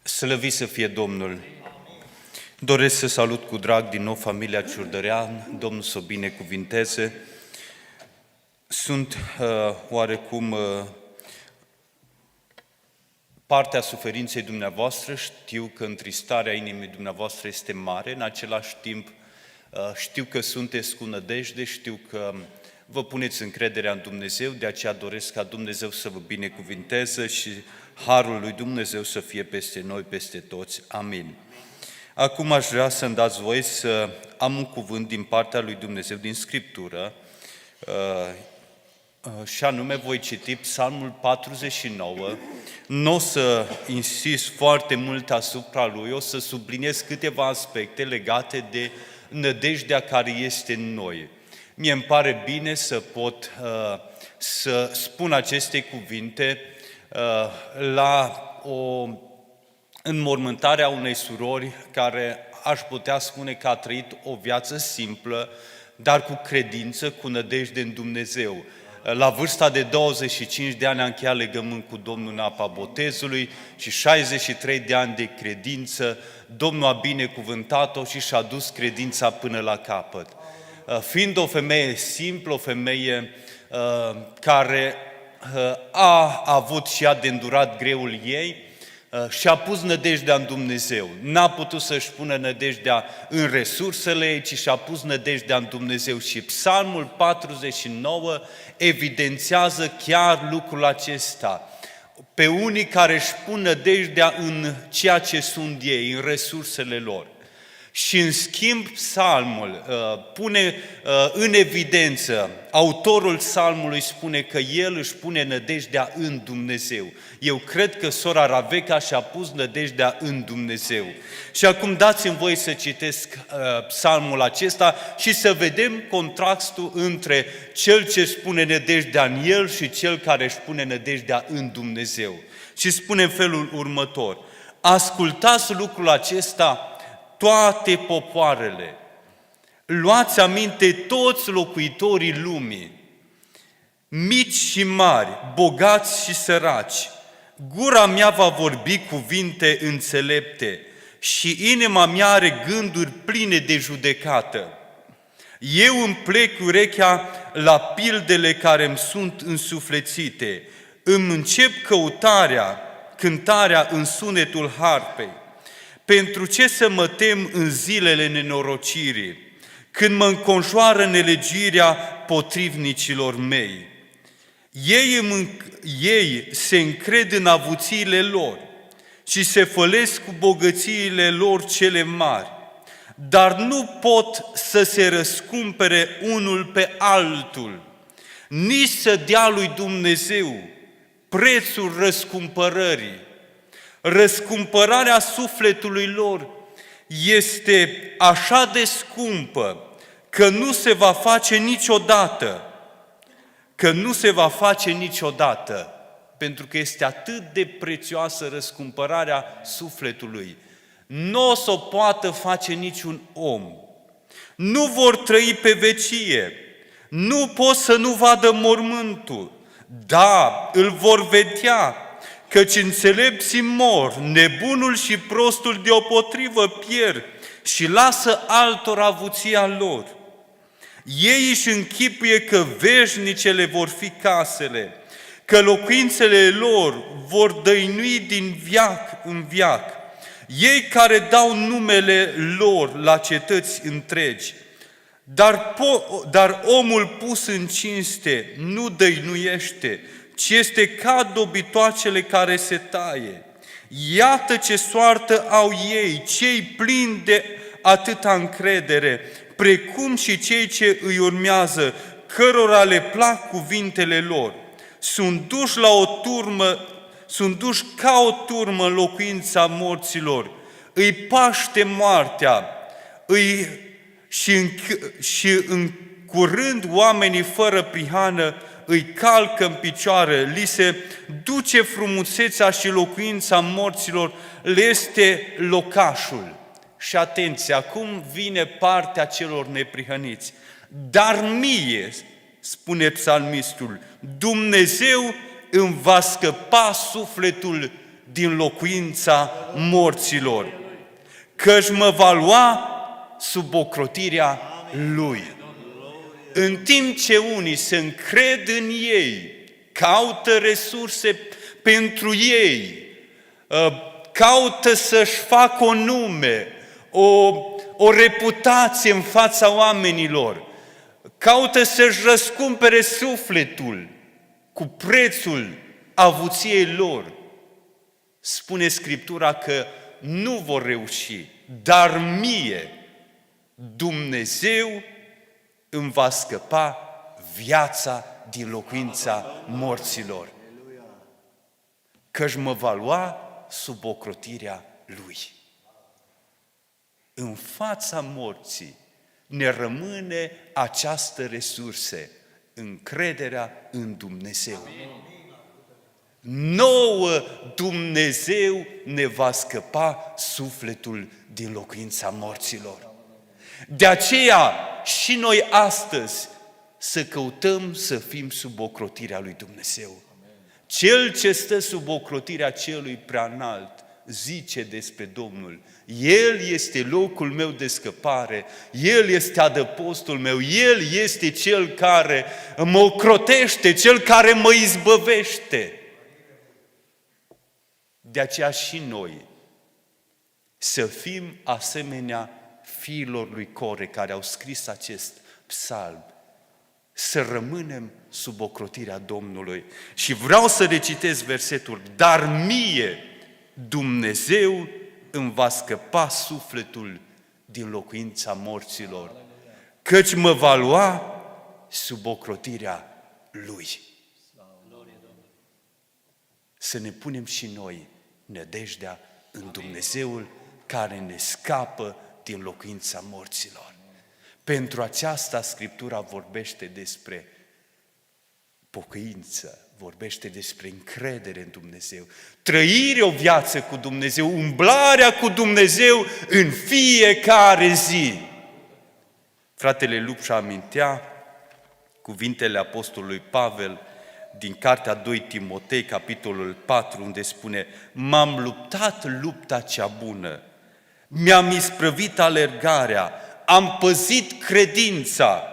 Slăvit să fie Domnul! Doresc să salut cu drag din nou familia Ciurdărean, Domnul să o binecuvinteze. Sunt oarecum partea suferinței dumneavoastră, știu că întristarea inimii dumneavoastră este mare, în același timp știu că sunteți cu nădejde, știu că vă puneți încrederea în Dumnezeu, de aceea doresc ca Dumnezeu să vă binecuvinteze și harul lui Dumnezeu să fie peste noi, peste toți. Amin. Acum aș vrea să-mi dați voie să am un cuvânt din partea lui Dumnezeu din Scriptură și anume voi citi Psalmul 49. Nu o să insist foarte mult asupra lui, o să subliniez câteva aspecte legate de nădejdea care este în noi. Mie îmi pare bine să pot să spun aceste cuvinte la o înmormântare a unei surori care aș putea spune că a trăit o viață simplă, dar cu credință, cu nădejde în Dumnezeu. La vârsta de 25 de ani a încheiat legământ cu Domnul în apa botezului și 63 de ani de credință, Domnul a binecuvântat-o și și-a dus credința până la capăt. Fiind o femeie simplă, o femeie care a avut și ea de îndurat greul ei, și-a pus nădejdea în Dumnezeu. N-a putut să-și pună nădejdea în resursele ei, ci și-a pus nădejdea în Dumnezeu. Și Psalmul 49 evidențiază chiar lucrul acesta. Pe unii care își pun nădejdea în ceea ce sunt ei, în resursele lor. Și în schimb psalmul pune în evidență, autorul psalmului spune că el își pune nădejdea în Dumnezeu. Eu cred că sora Raveca și-a pus nădejdea în Dumnezeu. Și acum dați-mi voie să citesc psalmul acesta și să vedem contrastul între cel ce își pune nădejdea în el și cel care își pune nădejdea în Dumnezeu. Și spune în felul următor: ascultați lucrul acesta toate popoarele, luați aminte toți locuitorii lumii, mici și mari, bogați și săraci, gura mea va vorbi cuvinte înțelepte și inima mea are gânduri pline de judecată. Eu îmi plec urechea la pildele care îmi sunt însuflețite, îmi încep cântarea în sunetul harpei. Pentru ce să mă tem în zilele nenorocirii, când mă înconjoară nelegirea potrivnicilor mei? Ei se încred în avuțiile lor și se fălesc cu bogățiile lor cele mari, dar nu pot să se răscumpere unul pe altul, nici să dea lui Dumnezeu prețul răscumpărării. Răscumpărarea sufletului lor este așa de scumpă că nu se va face niciodată, pentru că este atât de prețioasă răscumpărarea sufletului. Nu o să o poată face niciun om. Nu vor trăi pe vecie, nu pot să nu vadă mormântul, da, îl vor vedea, căci înțelepții mor, nebunul și prostul deopotrivă pierd și lasă altora avuția lor. Ei își închipuie că veșnicele vor fi casele, că locuințele lor vor dăinui din veac în veac. Ei care dau numele lor la cetăți întregi, dar omul pus în cinste nu dăinuiește, ci este ca dobitoacele care se taie. Iată ce soartă au ei, cei plini de atâta încredere, precum și cei ce îi urmează, cărora le plac cuvintele lor. Sunt duși ca o turmă în locuința morților, îi paște moartea, și în curând oamenii fără prihană îi calcă în picioare, li se duce frumusețea și locuința morților, le este locașul. Și atenție, acum vine partea celor neprihăniți. Dar mie, spune psalmistul, Dumnezeu îmi va scăpa sufletul din locuința morților, căci mă va lua sub ocrotirea Lui. În timp ce unii se încred în ei, caută resurse pentru ei, caută să-și facă o nume, o reputație în fața oamenilor, caută să-și răscumpere sufletul cu prețul avuției lor. Spune Scriptura că nu vor reuși, dar mie Dumnezeu îmi va scăpa viața din locuința morților, căci mă va lua sub ocrotirea Lui. În fața morții ne rămâne această resursă, încrederea în Dumnezeu. Nouă Dumnezeu ne va scăpa sufletul din locuința morților. De aceea și noi astăzi să căutăm să fim sub ocrotirea lui Dumnezeu. Cel ce stă sub ocrotirea celui preanalt zice despre Domnul: El este locul meu de scăpare, El este adăpostul meu, El este Cel care mă ocrotește, Cel care mă izbăvește. De aceea și noi să fim asemenea fiilor lui Core care au scris acest psalm, să rămânem sub ocrotirea Domnului. Și vreau să recitesc versetul: dar mie Dumnezeu îmi va scăpa sufletul din locuința morților, căci mă va lua sub ocrotirea Lui. Să ne punem și noi nădejdea în Dumnezeul care ne scapă din locuința morților. Pentru aceasta Scriptura vorbește despre pocăință, vorbește despre încredere în Dumnezeu, trăire o viață cu Dumnezeu, umblarea cu Dumnezeu în fiecare zi. Fratele Lupșa amintea cuvintele apostolului Pavel din cartea 2 Timotei, capitolul 4, unde spune: m-am luptat lupta cea bună, mi-am isprăvit alergarea, am păzit credința,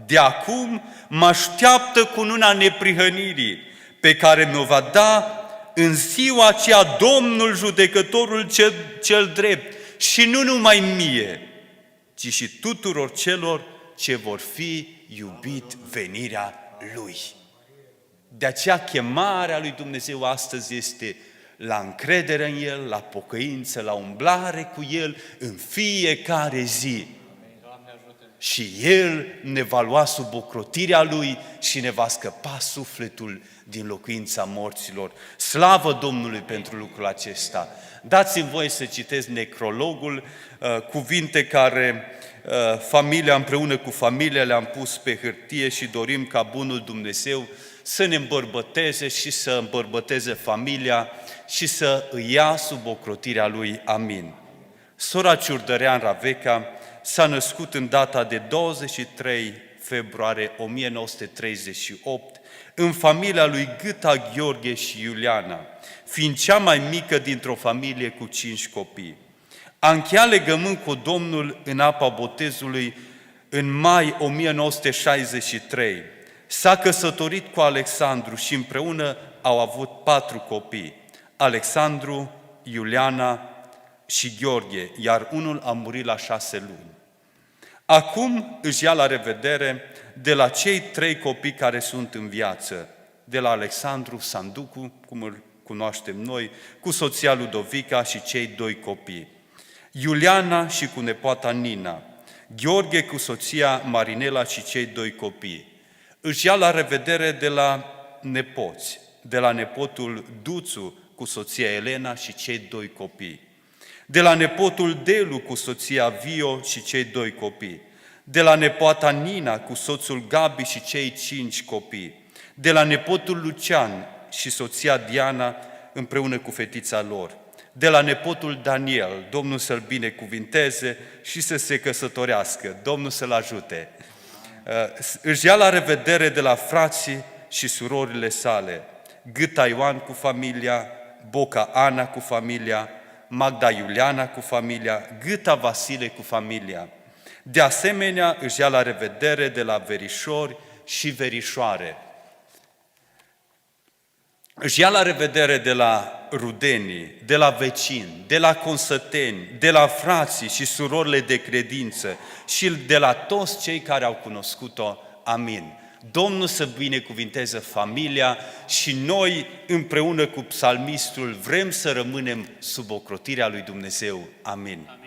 de acum mă așteaptă cununa neprihănirii, pe care mi-o va da în ziua aceea Domnul judecătorul cel drept, și nu numai mie, ci și tuturor celor ce vor fi iubit venirea Lui. De aceea chemarea lui Dumnezeu astăzi este la încredere în El, la pocăință, la umblare cu El în fiecare zi. Și El ne va lua sub ocrotirea Lui și ne va scăpa sufletul din locuința morților. Slavă Domnului pentru lucrul acesta! Dați-mi voie să citesc necrologul, cuvinte care familia împreună cu familia le-am pus pe hârtie și dorim ca bunul Dumnezeu să ne îmbărbăteze și să îmbărbăteze familia și să îi ia sub ocrotirea Lui. Amin. Sora Ciurdărean Raveca s-a născut în data de 23 februarie 1938 în familia lui Gâta, Gheorghe și Iuliana, fiind cea mai mică dintr-o familie cu 5 copii. A încheiat legământ cu Domnul în apa botezului în mai 1963. S-a căsătorit cu Alexandru și împreună au avut 4 copii: Alexandru, Iuliana și Gheorghe, iar unul a murit la 6 luni. Acum își ia la revedere de la cei 3 copii care sunt în viață, de la Alexandru Sanducu, cum îl cunoaștem noi, cu soția Ludovica și cei 2 copii, Iuliana și cu nepoata Nina, Gheorghe cu soția Marinela și cei 2 copii. Își ia la revedere de la nepoți, de la nepotul Duțu cu soția Elena și cei 2 copii, de la nepotul Delu cu soția Vio și cei 2 copii, de la nepoata Nina cu soțul Gabi și cei 5 copii, de la nepotul Lucian și soția Diana împreună cu fetița lor, de la nepotul Daniel, Domnul să-l binecuvinteze și să se căsătorească, Domnul să-l ajute. Își ia la revedere de la frații și surorile sale, Gâta Ioan cu familia, Boca Ana cu familia, Magda Iuliana cu familia, Gâta Vasile cu familia. De asemenea, își ia la revedere de la verișori și verișoare. Își ia la revedere de la rudenii, de la vecini, de la consăteni, de la frații și surorile de credință și de la toți cei care au cunoscut-o. Amin. Domnul să binecuvinteze familia și noi, împreună cu psalmistul, vrem să rămânem sub ocrotirea lui Dumnezeu. Amin.